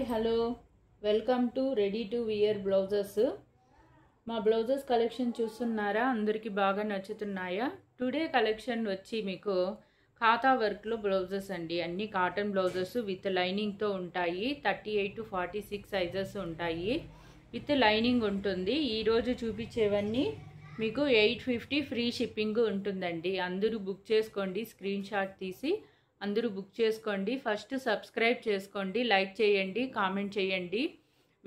Hello welcome to ready to wear blouses. మా blouses collection చూస్తున్నారా? అందరికీ బాగా నచ్చుతున్నాయా? టుడే కలెక్షన్ వచ్చి మీకు ఖాతా వర్క్లో బ్లౌజెస్ అండి. అన్ని కాటన్ బ్లౌజెస్ విత్ లైనింగ్తో ఉంటాయి. 38 to 46 సైజెస్ ఉంటాయి. విత్ లైనింగ్ ఉంటుంది. ఈరోజు చూపించేవన్నీ మీకు 850 ఫ్రీ షిప్పింగ్ ఉంటుందండి. అందరూ బుక్ చేసుకోండి. స్క్రీన్ షాట్ తీసి అందరూ బుక్ చేసుకోండి. ఫస్ట్ సబ్స్క్రైబ్ చేసుకోండి, లైక్ చేయండి, కామెంట్ చేయండి.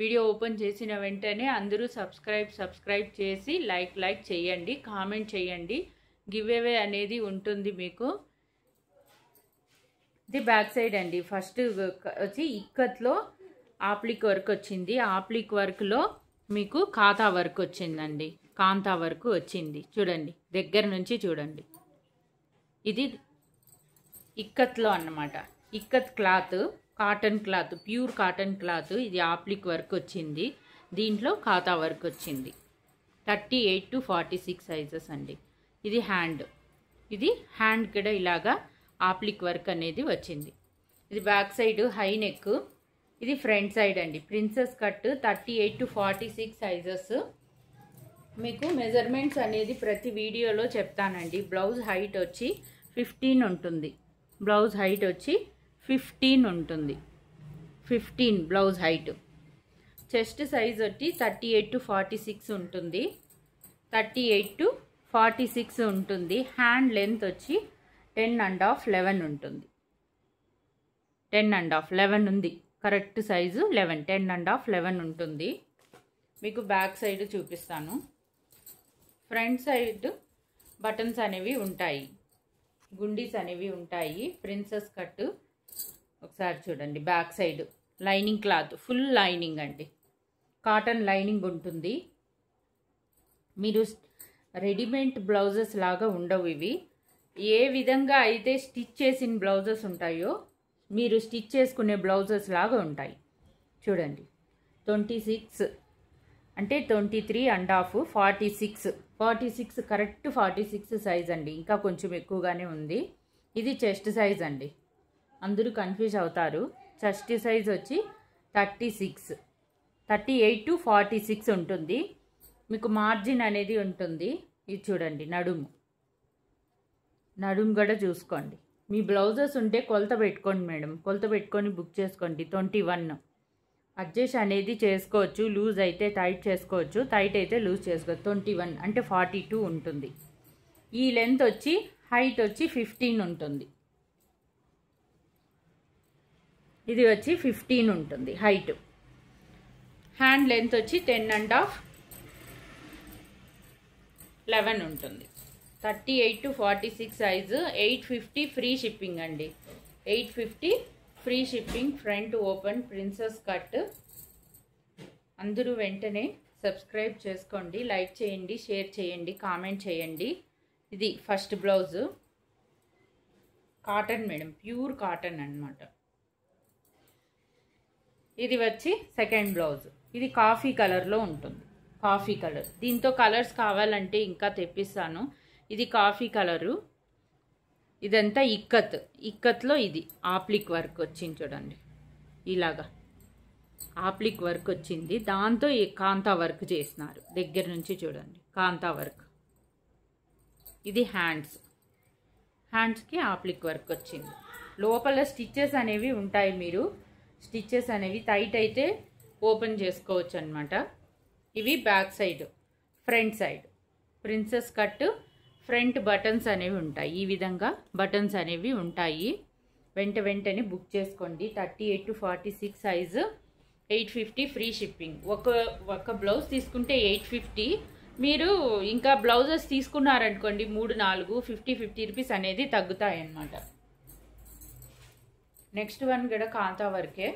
వీడియో ఓపెన్ చేసిన వెంటనే అందరూ సబ్స్క్రైబ్ చేసి లైక్ చేయండి, కామెంట్ చేయండి. గివ్ అవే అనేది ఉంటుంది మీకు. ఇది బ్యాక్ సైడ్ అండి. ఫస్ట్ వచ్చి ఇక్కత్లో ఆప్లిక్ వర్క్ వచ్చింది. ఆప్లిక్ వర్క్లో మీకు ఖాతా వర్క్ వచ్చిందండి. కాంతా వర్క్ వచ్చింది. చూడండి, దగ్గర నుంచి చూడండి. ఇది ఇక్కత్లో అన్నమాట. Ikat cloth, cotton cloth, pure cotton cloth. ఇది ఆప్లిక్ వర్క్ వచ్చింది. దీంట్లో ఖాతా వర్క్ వచ్చింది. 38 to 46 సైజెస్ అండి. ఇది హ్యాండ్. ఇది హ్యాండ్ కూడా ఇలాగా ఆప్లిక్ వర్క్ అనేది వచ్చింది. ఇది బ్యాక్ సైడ్ హై నెక్. ఇది ఫ్రంట్ సైడ్ అండి. Princess cut 38 to 46 sizes. మీకు మెజర్మెంట్స్ అనేది ప్రతి వీడియోలో చెప్తానండి. బ్లౌజ్ హైట్ వచ్చి 15 ఉంటుంది. బ్లౌజ్ హైట్ వచ్చి 15 ఉంటుంది. 15 బ్లౌజ్ హైట్. చెస్ట్ సైజ్ వచ్చి 38 to 46 ఉంటుంది. 38 to 46 ఉంటుంది. హ్యాండ్ లెంత్ వచ్చి 10.5 11 ఉంటుంది. 10.5 11 ఉంది. కరెక్ట్ సైజు 11 10.5 11 ఉంటుంది. మీకు బ్యాక్ సైడ్ చూపిస్తాను. ఫ్రంట్ సైడ్ బటన్స్ అనేవి ఉంటాయి, గుండీస్ అనేవి ఉంటాయి. ప్రిన్సెస్ కట్ ఒకసారి చూడండి. Back side lining cloth, full lining అండి. కాటన్ లైనింగ్ ఉంటుంది. మీరు రెడీమేడ్ బ్లౌజెస్ లాగా ఉండవు ఇవి. ఏ విధంగా అయితే స్టిచ్ చేసిన బ్లౌజెస్ ఉంటాయో మీరు స్టిచ్ చేసుకునే బ్లౌజెస్ లాగా ఉంటాయి. చూడండి, 26 అంటే 23.5 46 కరెక్ట్ 46 సైజ్ అండి. ఇంకా కొంచెం ఎక్కువగానే ఉంది. ఇది చెస్ట్ సైజ్ అండి. అందరూ కన్ఫ్యూజ్ అవుతారు. చెస్ట్ సైజ్ వచ్చి 36 38 to 46 ఉంటుంది. మీకు మార్జిన్ అనేది ఉంటుంది. ఇది చూడండి, నడుము కూడా చూసుకోండి. మీ బ్లౌజెస్ ఉంటే కొలత పెట్టుకోండి మేడం. కొలత పెట్టుకొని బుక్ చేసుకోండి. 21 అడ్జస్ట్ అనేది చేసుకోవచ్చు. లూజ్ అయితే టైట్ చేసుకోవచ్చు, టైట్ అయితే లూజ్ చేసుకోవచ్చు. 21 అంటే 42 ఉంటుంది. ఈ లెంత్ వచ్చి హైట్ వచ్చి 15 ఉంటుంది. ఇది వచ్చి 15 ఉంటుంది హైట్. హ్యాండ్ లెంత్ వచ్చి 10.5 11 ఉంటుంది. 38 to 46 సైజు. 850 ఫ్రీ షిప్పింగ్ అండి. 850 free shipping. Front open princess cut. అందరూ వెంటనే సబ్స్క్రైబ్ చేసుకోండి, లైక్ చేయండి, షేర్ చేయండి, కామెంట్ చేయండి. ఇది first blouse. Cotton madam, pure cotton అన్నమాట. ఇది వచ్చి సెకండ్ బ్లౌజ్. ఇది కాఫీ కలర్లో ఉంటుంది. Coffee colour. దీంతో కలర్స్ కావాలంటే ఇంకా తెప్పిస్తాను. ఇది కాఫీ కలరు. ఇదంతా ఇక్కత్లో ఇది ఆప్లిక్ వర్క్ వచ్చింది. చూడండి, ఇలాగా ఆప్లిక్ వర్క్ వచ్చింది. దాంతో ఈ కాంతా వర్క్ చేసినారు. దగ్గర నుంచి చూడండి, కాంతా వర్క్. ఇది హ్యాండ్స్కి ఆప్లిక్ వర్క్ వచ్చింది. లోపల స్టిచ్చెస్ అనేవి ఉంటాయి. మీరు స్టిచ్చెస్ అనేవి టైట్ అయితే ఓపెన్ చేసుకోవచ్చు అన్నమాట. ఇవి back side. Front side princess cut. Front buttons అనేవి ఉంటాయి. ఈ విధంగా బటన్స్ అనేవి ఉంటాయి. వెంటనే బుక్ చేసుకోండి. 38 to 46 సైజు. 850 free shipping. ఒక బ్లౌజ్ తీసుకుంటే 850. మీరు ఇంకా బ్లౌజెస్ తీసుకున్నారనుకోండి 3-4 50 రూపీస్ అనేది తగ్గుతాయి అన్నమాట. నెక్స్ట్ వన్ కూడా కాంతా వర్కే.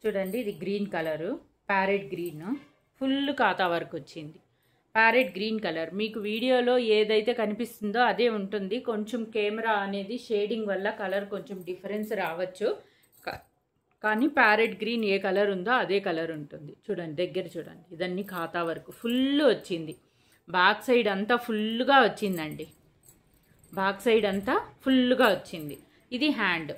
చూడండి, ఇది green colour, parrot green. Full kantha work వచ్చింది. Parrot green colour. మీకు వీడియోలో ఏదైతే కనిపిస్తుందో అదే ఉంటుంది. కొంచెం కెమెరా అనేది షేడింగ్ వల్ల కలర్ కొంచెం డిఫరెన్స్ రావచ్చు. కానీ ప్యారెట్ గ్రీన్ ఏ కలర్ ఉందో అదే కలర్ ఉంటుంది. చూడండి, దగ్గర చూడండి. ఇదన్నీ ఖాతా వర్క్ ఫుల్ వచ్చింది. బ్యాక్ సైడ్ అంతా ఫుల్గా వచ్చిందండి. బ్యాక్ సైడ్ అంతా ఫుల్గా వచ్చింది. ఇది హ్యాండ్.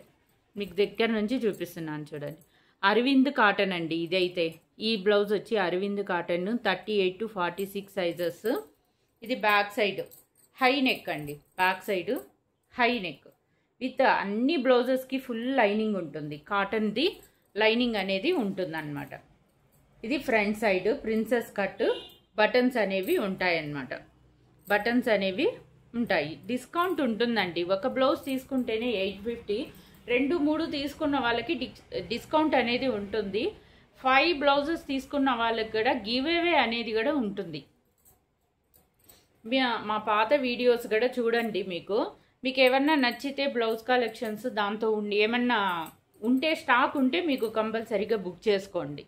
మీకు దగ్గర నుంచి చూపిస్తున్నాను చూడండి. అరవింద్ కాటన్ అండి ఇదైతే. ఈ బ్లౌజ్ వచ్చి అరవింద్ కాటన్ 38 to 46 సైజెస్. ఇది బ్యాక్ సైడ్ హై నెక్ అండి, back side high neck with అన్ని బ్లౌజెస్కి ఫుల్ లైనింగ్ ఉంటుంది. కాటన్ది లైనింగ్ అనేది ఉంటుంది అన్నమాట. ఇది front side princess cut, buttons అనేవి ఉంటాయి అన్నమాట. బటన్స్ అనేవి ఉంటాయి. డిస్కౌంట్ ఉంటుందండి. ఒక బ్లౌజ్ తీసుకుంటేనే 850, 2-3 తీసుకున్న వాళ్ళకి డిస్కౌంట్ అనేది ఉంటుంది. 5 బ్లౌజెస్ తీసుకున్న వాళ్ళకి కూడా గివ్ అవే అనేది కూడా ఉంటుంది. మా పాత వీడియోస్ కూడా చూడండి. మీకు ఏమన్నా నచ్చితే బ్లౌజ్ కలెక్షన్స్ దాంతో ఏమన్నా ఉంటే స్టాక్ ఉంటే మీకు కంపల్సరీగా బుక్ చేసుకోండి.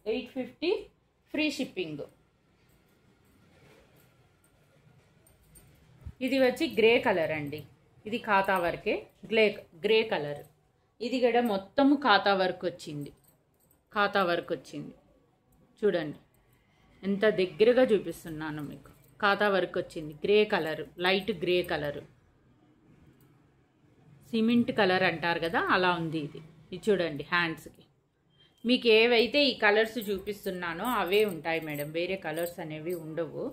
850 ఫ్రీ షిప్పింగ్. ఇది వచ్చి గ్రే కలర్ అండి. ఇది ఖాతా వర్కే, గ్రే కలర్. ఇది కూడా మొత్తము ఖాతా వర్క్ వచ్చింది. ఖాతా వర్క్ వచ్చింది చూడండి, ఎంత దగ్గరగా చూపిస్తున్నాను మీకు. ఖాతా వర్క్ వచ్చింది. Grey colour, light grey colour, cement colour అంటారు కదా, అలా ఉంది ఇది. ఇది చూడండి హ్యాండ్స్కి. మీకు ఏవైతే ఈ కలర్స్ చూపిస్తున్నానో అవే ఉంటాయి మేడం, వేరే కలర్స్ అనేవి ఉండవు.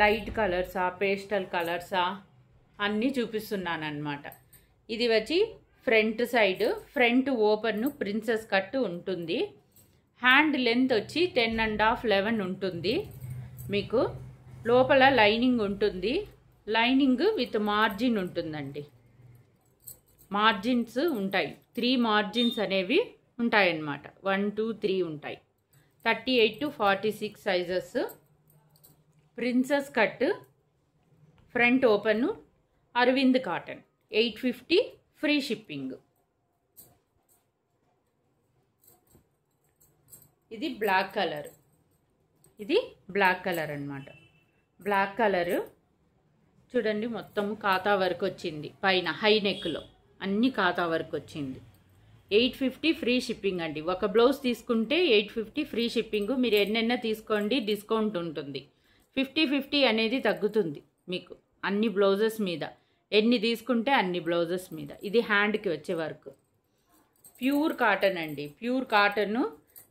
లైట్ కలర్సా, పేస్టల్ కలర్సా అన్నీ చూపిస్తున్నాను అన్నమాట. ఇది వచ్చి front side, front open princess cut ఉంటుంది. హ్యాండ్ లెంత్ వచ్చి 10.5, 11 ఉంటుంది. మీకు లోపల లైనింగ్ ఉంటుంది. లైనింగ్ విత్ మార్జిన్ ఉంటుందండి. మార్జిన్స్ ఉంటాయి. 3 మార్జిన్స్ అనేవి ఉంటాయన్నమాట. 1, 2, 3 ఉంటాయి. 38 to 46 sizes. Princess cut, front open, Arvind cotton. 850 free shipping. ఇది బ్లాక్ కలర్. ఇది బ్లాక్ కలర్ అన్నమాట. బ్లాక్ కలర్ చూడండి, మొత్తం ఖాతా వర్క్ వచ్చింది. పైన హై నెక్లో అన్ని ఖాతా వర్క్ వచ్చింది. 850 ఫ్రీ షిప్పింగ్ అండి. ఒక బ్లౌజ్ తీసుకుంటే 850 ఫ్రీ షిప్పింగ్. మీరు ఎన్నెన్న తీసుకోండి, డిస్కౌంట్ ఉంటుంది. 50-50 అనేది తగ్గుతుంది మీకు అన్ని బ్లౌజెస్ మీద. ఎన్ని తీసుకుంటే అన్ని బ్లౌజెస్ మీద. ఇది హ్యాండ్కి వచ్చే వర్క్. ప్యూర్ కాటన్ అండి. ప్యూర్ కాటన్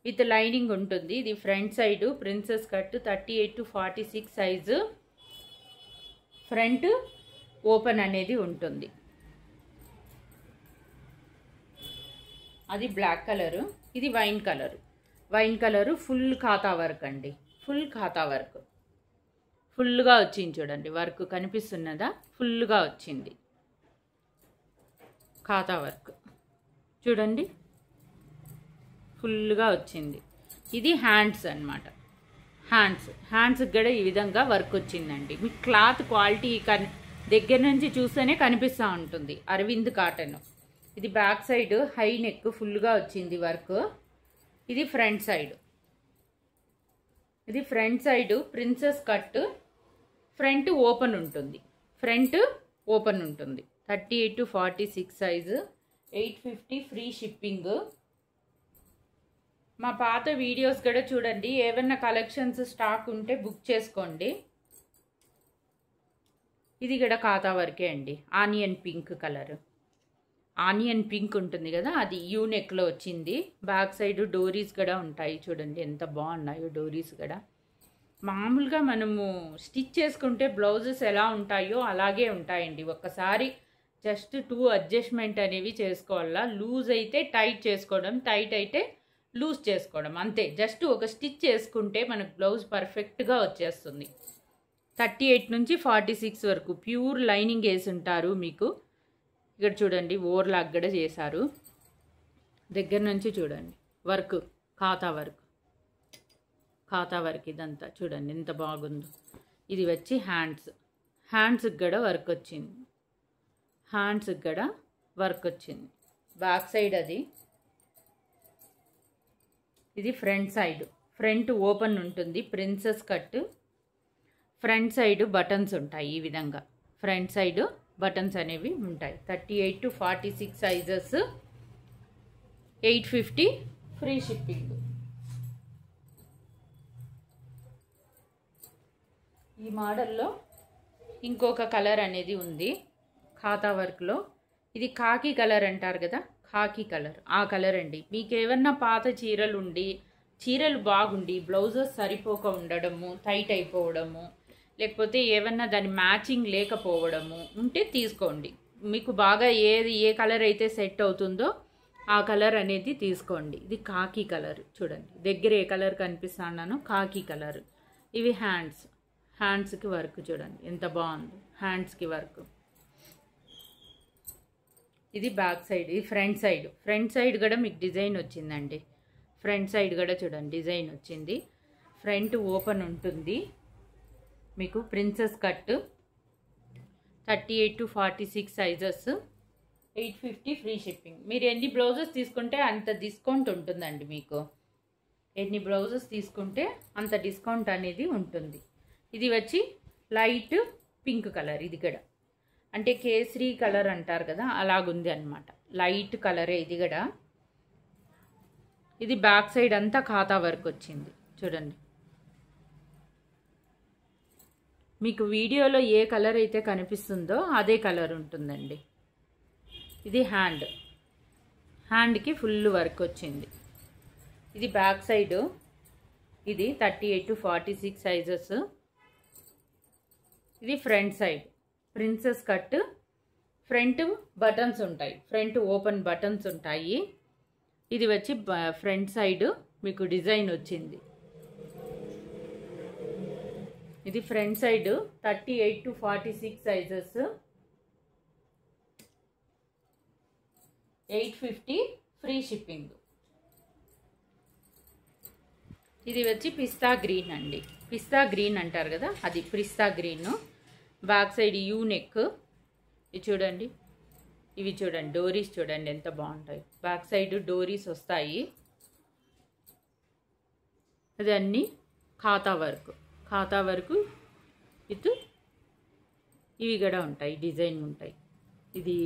విత్ లైనింగ్ ఉంటుంది. ఇది front side princess cut 38 to 46 size. Front open అనేది ఉంటుంది. అది బ్లాక్ కలరు. ఇది wine colour. Wine colour full ఖాతా వర్క్ అండి. ఫుల్ ఖాతా వర్క్ ఫుల్గా వచ్చింది చూడండి. వర్క్ కనిపిస్తున్నదా? ఫుల్గా వచ్చింది ఖాతా వర్క్ చూడండి, ఫుల్గా వచ్చింది. ఇది హ్యాండ్స్ అన్నమాట. హ్యాండ్స్కి కూడా ఈ విధంగా వర్క్ వచ్చిందండి. మీకు క్లాత్ క్వాలిటీ దగ్గర నుంచి చూస్తేనే కనిపిస్తూ ఉంటుంది. అరవింద్ కాటన్. ఇది బ్యాక్ సైడ్ హై నెక్ ఫుల్గా వచ్చింది వర్క్. ఇది ఫ్రంట్ సైడ్. ఇది front side princess cut, front open ఉంటుంది. ఫ్రంట్ ఓపెన్ ఉంటుంది. 38 to 46 సైజు. 850 free shipping. మా పాత వీడియోస్ కూడా చూడండి. ఏమన్నా కలెక్షన్స్ స్టాక్ ఉంటే బుక్ చేసుకోండి. ఇది కూడా ఖాతా వర్కే అండి. Onion pink colour. Onion pink ఉంటుంది కదా, అది యూ నెక్లో వచ్చింది. బ్యాక్ సైడ్ డోరీస్ కూడా ఉంటాయి చూడండి, ఎంత బాగున్నాయో డోరీస్ కూడా. మామూలుగా మనము స్టిచ్ చేసుకుంటే బ్లౌజెస్ ఎలా ఉంటాయో అలాగే ఉంటాయండి. ఒక్కసారి జస్ట్ 2 అడ్జస్ట్మెంట్ అనేవి చేసుకోవాలా. లూజ్ అయితే టైట్ చేసుకోవడం, టైట్ అయితే లూజ్ చేసుకోవడం, అంతే. జస్ట్ ఒక స్టిచ్ చేసుకుంటే మనకు బ్లౌజ్ పర్ఫెక్ట్గా వచ్చేస్తుంది. 38 నుంచి 46 వరకు ప్యూర్ లైనింగ్ వేసి ఉంటారు మీకు. ఇక్కడ చూడండి ఓవర్లాక్ కూడా చేశారు. దగ్గర నుంచి చూడండి వర్క్, ఖాతా వర్క్. ఖాతా వర్క్ ఇదంతా చూడండి ఎంత బాగుందో. ఇది వచ్చి హ్యాండ్స్కి కూడా వర్క్ వచ్చింది. హ్యాండ్స్కి కూడా వర్క్ వచ్చింది. బ్యాక్ సైడ్ అది. ఇది ఫ్రంట్ సైడ్. ఫ్రంట్ ఓపెన్ ఉంటుంది. Princess cut. Front side buttons ఉంటాయి ఈ విధంగా. ఫ్రంట్ సైడ్ బటన్స్ అనేవి ఉంటాయి. 38 to 46 సైజెస్. 850 free shipping. ఈ మోడల్లో ఇంకొక కలర్ అనేది ఉంది ఖాతా వర్క్లో. ఇది కాకి కలర్ అంటారు కదా, ఖాకీ కలర్, ఆ కలర్ అండి. మీకు ఏమన్నా పాత చీరలు ఉండి, చీరలు బాగుండి బ్లౌజెస్ సరిపోక ఉండడము, టైట్ అయిపోవడము, లేకపోతే ఏమన్నా దాని మ్యాచింగ్ లేకపోవడము ఉంటే తీసుకోండి. మీకు బాగా ఏ కలర్ అయితే సెట్ అవుతుందో ఆ కలర్ అనేది తీసుకోండి. ఇది కాకి కలర్ చూడండి, దగ్గర ఏ కలర్ కనిపిస్తున్నానో కాకి కలర్. ఇవి హ్యాండ్స్కి వర్క్ చూడండి ఎంత బాగుంది, హ్యాండ్స్కి వర్క్. ఇది బ్యాక్ సైడ్, ఇది ఫ్రంట్ సైడ్ కూడా మీకు డిజైన్ వచ్చిందండి. ఫ్రంట్ సైడ్ కూడా చూడండి డిజైన్ వచ్చింది. ఫ్రంట్ ఓపెన్ ఉంటుంది మీకు. Princess cut 38 to 46 sizes, 850 free shipping. మీరు ఎన్ని బ్లౌజెస్ తీసుకుంటే అంత డిస్కౌంట్ ఉంటుందండి. మీకు ఎన్ని బ్లౌజెస్ తీసుకుంటే అంత డిస్కౌంట్ అనేది ఉంటుంది. ఇది వచ్చి లైట్ పింక్ కలర్, ఇది కూడా అంటే కేసరి కలర్ అంటారు కదా, అలాగుంది అనమాట. లైట్ కలరే ఇది కూడా. ఇది బ్యాక్ సైడ్ అంతా ఖాతా వర్క్ వచ్చింది చూడండి. మీకు వీడియోలో ఏ కలర్ అయితే కనిపిస్తుందో అదే కలర్ ఉంటుందండి. ఇది హ్యాండ్కి ఫుల్ వర్క్ వచ్చింది. ఇది బ్యాక్ సైడ్, ఇది 38 to 46 సైజెస్. ఇది front side princess cut. Front buttons ఉంటాయి, ఫ్రంట్ ఓపెన్ బటన్స్ ఉంటాయి. ఇది వచ్చి ఫ్రంట్ సైడ్ మీకు డిజైన్ వచ్చింది. ఇది front side 38 to 46 sizes, 850 free shipping. ఇది వచ్చి పిస్తా గ్రీన్ అండి. పిస్తా గ్రీన్ అంటారు కదా, అది పిస్తా green. Back side U neck. ఇది చూడండి, ఇవి చూడండి డోరీస్ చూడండి ఎంత బాగుంటాయి. బ్యాక్ సైడ్ డోరీస్ వస్తాయి. అది అన్నీ ఖాతా వర్క్ విత్ ఇవి కూడా ఉంటాయి, డిజైన్ ఉంటాయి. ఇది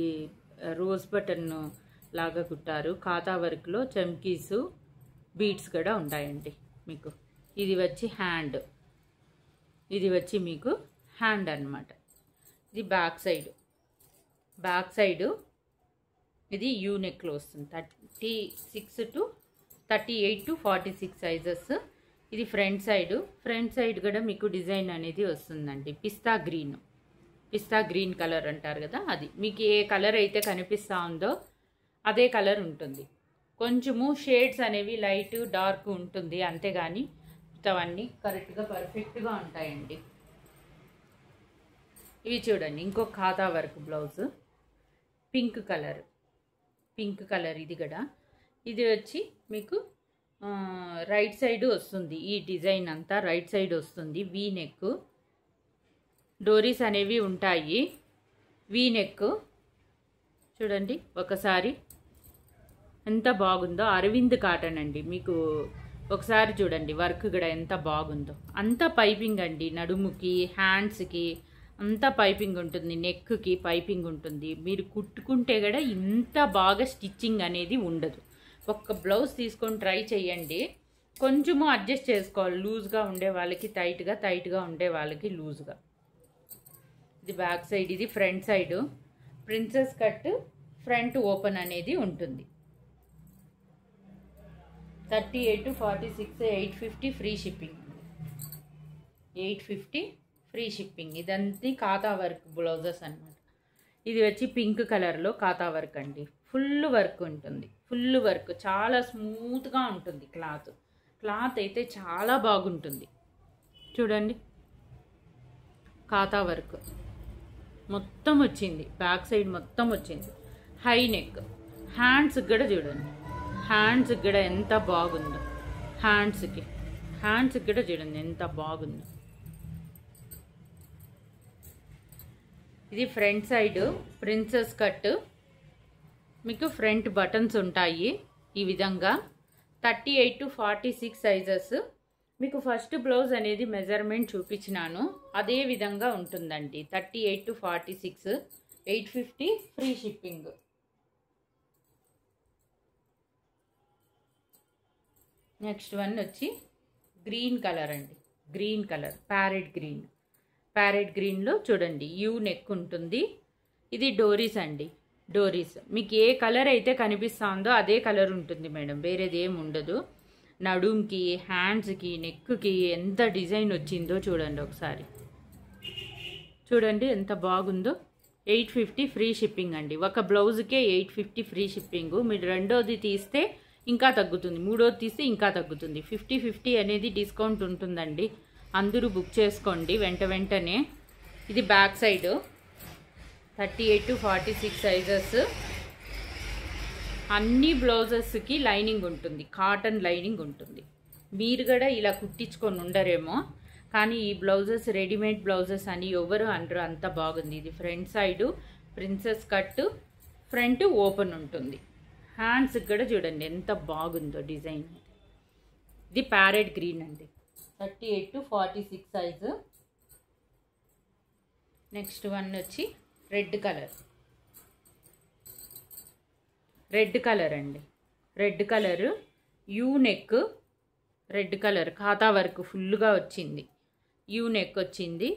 రోజ్ బటన్ లాగా కుట్టారు. ఖాతా వర్క్లో చమ్కీస్ బీడ్స్ కూడా ఉంటాయండి మీకు. ఇది వచ్చి మీకు హ్యాండ్ అన్నమాట. ఇది బ్యాక్ సైడ్ ఇది యూ నెక్లో వస్తుంది. 36 to 38 to 46 సైజెస్. ఇది ఫ్రంట్ సైడ్ కూడా మీకు డిజైన్ అనేది వస్తుందండి. పిస్తా గ్రీన్ కలర్ అంటారు కదా, అది మీకు ఏ కలర్ అయితే కనిపిస్తూ ఉందో అదే కలర్ ఉంటుంది. కొంచెము షేడ్స్ అనేవి లైట్ డార్క్ ఉంటుంది, అంతేగాని అవన్నీ కరెక్ట్గా పర్ఫెక్ట్గా ఉంటాయండి. ఇవి చూడండి ఇంకొక ఖాతా వర్క్ బ్లౌజ్, పింక్ కలర్ ఇది కూడా. ఇది వచ్చి మీకు రైట్ సైడ్ వస్తుంది. ఈ డిజైన్ అంతా రైట్ సైడ్ వస్తుంది. వీ నెక్, డోరీస్ అనేవి ఉంటాయి. వీ నెక్ చూడండి ఒకసారి ఎంత బాగుందో. అరవింద్ కాటన్ అండి. మీకు ఒకసారి చూడండి వర్క్ కూడా ఎంత బాగుందో. అంతా పైపింగ్ అండి, నడుముకి హ్యాండ్స్కి అంతా పైపింగ్ ఉంటుంది, నెక్కి పైపింగ్ ఉంటుంది. మీరు కుట్టుకుంటే కూడా ఇంత బాగా స్టిచ్చింగ్ అనేది ఉండదు. ఒక్క బ్లౌజ్ తీసుకొని ట్రై చేయండి. కొంచెము అడ్జస్ట్ చేసుకోవాలి, లూజ్గా ఉండే వాళ్ళకి టైట్గా ఉండే వాళ్ళకి లూజ్గా. ఇది బ్యాక్ సైడ్, ఇది front side. Princess cut front open అనేది ఉంటుంది. 38 to 46, 850 free shipping. 850 free shipping. ఇదంతా ఖాతా వర్క్ బ్లౌజెస్ అన్నమాట. ఇది వచ్చి పింక్ కలర్లో ఖాతా వర్క్ అండి. ఫుల్ వర్క్ ఉంటుంది, ఫుల్ వర్క్. చాలా స్మూత్గా ఉంటుంది క్లాత్ అయితే చాలా బాగుంటుంది. చూడండి ఖాతా వర్క్ మొత్తం వచ్చింది, బ్యాక్ సైడ్ మొత్తం వచ్చింది. High neck. హ్యాండ్స్కి కూడా చూడండి, హ్యాండ్స్కి కూడా ఎంత బాగుందో. హ్యాండ్స్కి కూడా చూడండి ఎంత బాగుందో. ఇది ఫ్రంట్ సైడ్ ప్రిన్సెస్ కట్. మీకు ఫ్రంట్ బటన్స్ ఉంటాయి ఈ విధంగా. 38 to 46 సైజెస్. మీకు ఫస్ట్ బ్లౌజ్ అనేది మెజర్మెంట్ చూపించినాను, అదే విధంగా ఉంటుందండి. 38 to 46, 850 free shipping. Next one వచ్చి గ్రీన్ కలర్ అండి. గ్రీన్ కలర్ ప్యారెట్ గ్రీన్లో చూడండి యూ నెక్ ఉంటుంది. ఇది డోరీస్ అండి. డోరీస్ మీకు ఏ కలర్ అయితే కనిపిస్తుందో అదే కలర్ ఉంటుంది మేడం, వేరేది ఏమి ఉండదు. నడుంకి, హ్యాండ్స్కి, నెక్కి ఎంత డిజైన్ వచ్చిందో చూడండి ఒకసారి. చూడండి ఎంత బాగుందో. 850 ఫ్రీ షిప్పింగ్ అండి. ఒక బ్లౌజ్కే 850 ఫ్రీ షిప్పింగ్. మీరు రెండోది తీస్తే ఇంకా తగ్గుతుంది, మూడోది తీస్తే ఇంకా తగ్గుతుంది. 50-50 అనేది డిస్కౌంట్ ఉంటుందండి. అందరూ బుక్ చేసుకోండి వెంటనే. ఇది బ్యాక్ సైడ్ 38 to 46 సైజెస్. అన్ని బ్లౌజెస్కి లైనింగ్ ఉంటుంది, కాటన్ లైనింగ్ ఉంటుంది. మీరు కూడా ఇలా కుట్టించుకొని ఉండరేమో, కానీ ఈ బ్లౌజెస్ రెడీమేడ్ బ్లౌజెస్ అని ఎవరు అనరు, అంత బాగుంది. ఇది front side princess cut, front open ఉంటుంది. హ్యాండ్స్కి కూడా చూడండి ఎంత బాగుందో డిజైన్. ఇది ప్యారెట్ గ్రీన్ అండి, 38 to 46 సైజు. నెక్స్ట్ వన్ వచ్చి రెడ్ కలర్. రెడ్ కలర్ అండి, red colour U neck, red colour ఖాతా వర్క్ ఫుల్గా వచ్చింది. యూ నెక్ వచ్చింది.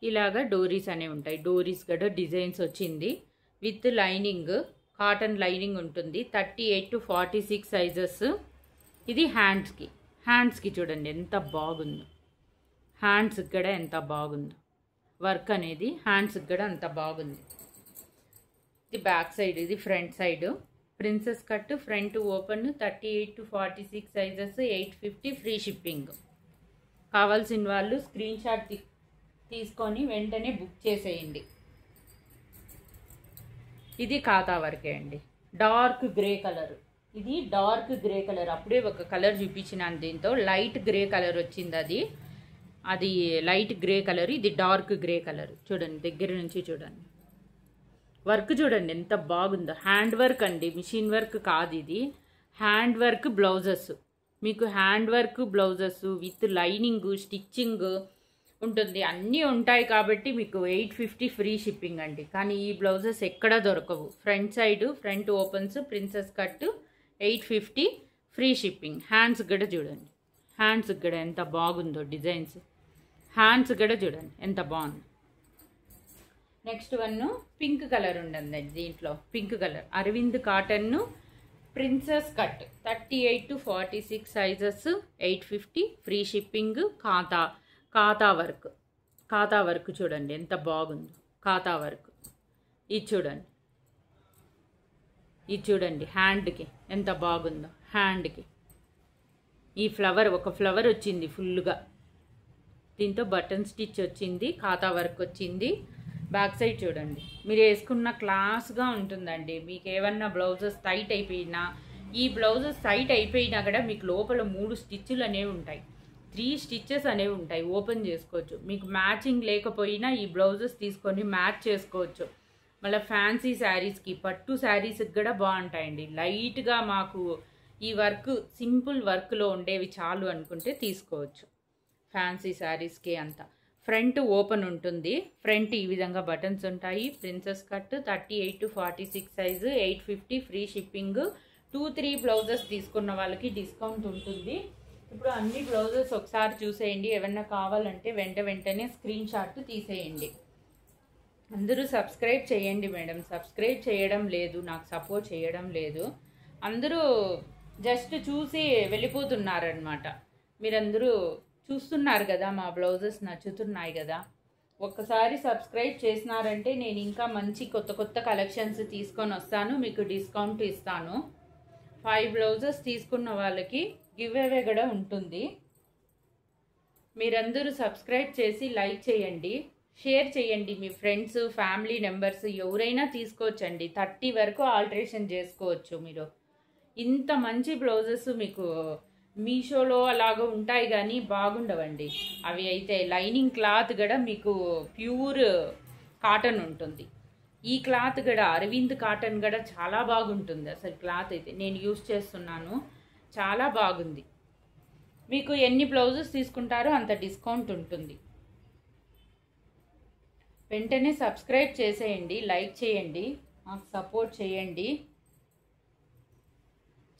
ఇలాగా డోరీస్ అనేవి ఉంటాయి, డోరీస్ కూడా డిజైన్స్ వచ్చింది. విత్ లైనింగ్, కాటన్ లైనింగ్ ఉంటుంది. 38 to 46 సైజెస్. ఇది హ్యాండ్స్కి చూడండి ఎంత బాగుందో. హ్యాండ్స్కి కూడా ఎంత బాగుందో వర్క్ అనేది, హ్యాండ్స్కి కూడా అంత బాగుంది. ఇది బ్యాక్ సైడ్, ఇది front side princess cut, front open. 38 to 46 sizes, 850 free shipping. కావాల్సిన వాళ్ళు స్క్రీన్ షాట్ తీసుకొని వెంటనే బుక్ చేసేయండి. ఇది ఖాతా వర్కే అండి, డార్క్ గ్రే కలర్. ఇది డార్క్ గ్రే కలర్. అప్పుడే ఒక కలర్ చూపించినాను, దీంతో లైట్ గ్రే కలర్ వచ్చింది. అది లైట్ గ్రే కలర్, ఇది డార్క్ గ్రే కలర్. చూడండి దగ్గర నుంచి చూడండి, వర్క్ చూడండి ఎంత బాగుందో. హ్యాండ్ వర్క్ అండి, మిషన్ వర్క్ కాదు, ఇది హ్యాండ్ వర్క్ బ్లౌజెస్. మీకు hand work blouses with lining, stitching ఉంటుంది, అన్నీ ఉంటాయి. కాబట్టి మీకు 850 ఫ్రీ షిప్పింగ్ అండి. కానీ ఈ బ్లౌజెస్ ఎక్కడా దొరకవు. Front side front opens, princess cut, 850 free shipping. Hands కూడా చూడండి, హ్యాండ్స్ కూడా ఎంత బాగుందో డిజైన్స్. హ్యాండ్స్ కూడా చూడండి ఎంత బాగుంది. నెక్స్ట్ వన్ పింక్ కలర్ ఉండండి దీంట్లో, pink colour Arvind cotton princess cut, 38 to 46 sizes, 850 free shipping. ఖాతా వర్క్ చూడండి ఎంత బాగుందో. ఖాతా వర్క్ ఇది చూడండి హ్యాండ్కి ఎంత బాగుందో. హ్యాండ్కి ఈ ఫ్లవర్, ఒక ఫ్లవర్ వచ్చింది ఫుల్గా. దీంతో బటన్ స్టిచ్ వచ్చింది, ఖాతా వర్క్ వచ్చింది. బ్యాక్ సైడ్ చూడండి, మీరు వేసుకున్న క్లాస్గా ఉంటుందండి. మీకు ఏమన్నా బ్లౌజెస్ టైట్ అయిపోయినా, ఈ బ్లౌజెస్ టైట్ అయిపోయినా కూడా మీకు లోపల 3 స్టిచ్చులు అనేవి ఉంటాయి, 3 స్టిచ్చెస్ అనేవి ఉంటాయి. ఓపెన్ చేసుకోవచ్చు. మీకు మ్యాచింగ్ లేకపోయినా ఈ బ్లౌజెస్ తీసుకొని మ్యాచ్ చేసుకోవచ్చు. మళ్ళీ ఫ్యాన్సీ శారీస్కి, పట్టు శారీస్కి కూడా బాగుంటాయండి. లైట్గా మాకు ఈ వర్క్ సింపుల్ వర్క్లో ఉండేవి చాలు అనుకుంటే తీసుకోవచ్చు. ఫ్యాన్సీ శారీస్కి అంతా ఫ్రంట్ ఓపెన్ ఉంటుంది. ఫ్రంట్ ఈ విధంగా బటన్స్ ఉంటాయి. Princess cut, 38 to 46 size, 850 free shipping. 2-3 blouses తీసుకున్న వాళ్ళకి డిస్కౌంట్ ఉంటుంది. ఇప్పుడు అన్ని బ్లౌజెస్ ఒకసారి చూసేయండి. ఏమన్నా కావాలంటే వెంటనే స్క్రీన్ షాట్ తీసేయండి. అందరూ సబ్స్క్రైబ్ చేయండి మేడం, సబ్స్క్రైబ్ చేయడం లేదు, నాకు సపోర్ట్ చేయడం లేదు. అందరూ జస్ట్ చూసి వెళ్ళిపోతున్నారనమాట. మీరందరూ చూస్తున్నారు కదా, మా బ్లౌజెస్ నచ్చుతున్నాయి కదా. ఒక్కసారి సబ్స్క్రైబ్ చేసినారంటే నేను ఇంకా మంచి కొత్త కలెక్షన్స్ తీసుకొని వస్తాను, మీకు డిస్కౌంట్ ఇస్తాను. 5 బ్లౌజెస్ తీసుకున్న వాళ్ళకి గివ్ అవే కూడా ఉంటుంది. మీరందరూ సబ్స్క్రైబ్ చేసి లైక్ చేయండి, షేర్ చేయండి. మీ ఫ్రెండ్స్, ఫ్యామిలీ మెంబర్స్ ఎవరైనా తీసుకోవచ్చండి. 30 వరకు ఆల్టరేషన్ చేసుకోవచ్చు మీరు. ఇంత మంచి బ్లౌజెస్ మీకు మీషోలో అలాగా ఉంటాయి కానీ బాగుండవండి. అవి అయితే లైనింగ్ క్లాత్ కూడా మీకు ప్యూర్ కాటన్ ఉంటుంది. ఈ క్లాత్ కూడా అరవింద్ కాటన్ కూడా చాలా బాగుంటుంది. అసలు క్లాత్ అయితే నేను యూస్ చేస్తున్నాను, చాలా బాగుంది. మీకు ఎన్ని బ్లౌజెస్ తీసుకుంటారో అంత డిస్కౌంట్ ఉంటుంది. వెంటనే సబ్స్క్రైబ్ చేసేయండి, లైక్ చేయండి, మాకు సపోర్ట్ చేయండి.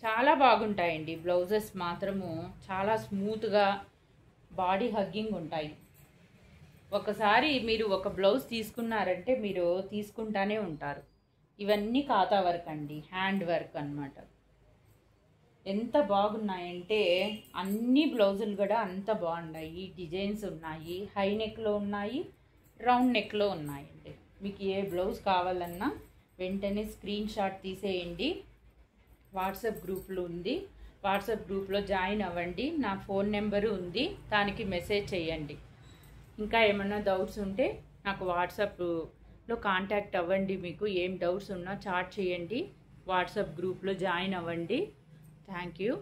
చాలా బాగుంటాయండి బ్లౌజెస్ మాత్రము, చాలా స్మూత్గా బాడీ హగ్గింగ్ ఉంటాయి. ఒకసారి మీరు ఒక బ్లౌజ్ తీసుకున్నారంటే మీరు తీసుకుంటానే ఉంటారు. ఇవన్నీ ఖాతా వర్క్ అండి, హ్యాండ్ వర్క్ అన్నమాట. ఎంత బాగున్నాయంటే అన్ని బ్లౌజులు కూడా అంత బాగున్నాయి. డిజైన్స్ ఉన్నాయి, హై నెక్లో ఉన్నాయి, రౌండ్ నెక్లో ఉన్నాయండి. మీకు ఏ బ్లౌజ్ కావాలన్నా వెంటనే స్క్రీన్ షాట్ తీసేయండి. వాట్సాప్ గ్రూప్లో ఉంది, వాట్సాప్ గ్రూప్లో జాయిన్ అవ్వండి. నా ఫోన్ నెంబరు ఉంది, దానికి మెసేజ్ చేయండి. ఇంకా ఏమన్నా డౌట్స్ ఉంటే నాకు వాట్సాప్లో కాంటాక్ట్ అవ్వండి. మీకు ఏం డౌట్స్ ఉన్నా చాట్ చేయండి, వాట్సాప్ గ్రూప్లో జాయిన్ అవ్వండి. Thank you.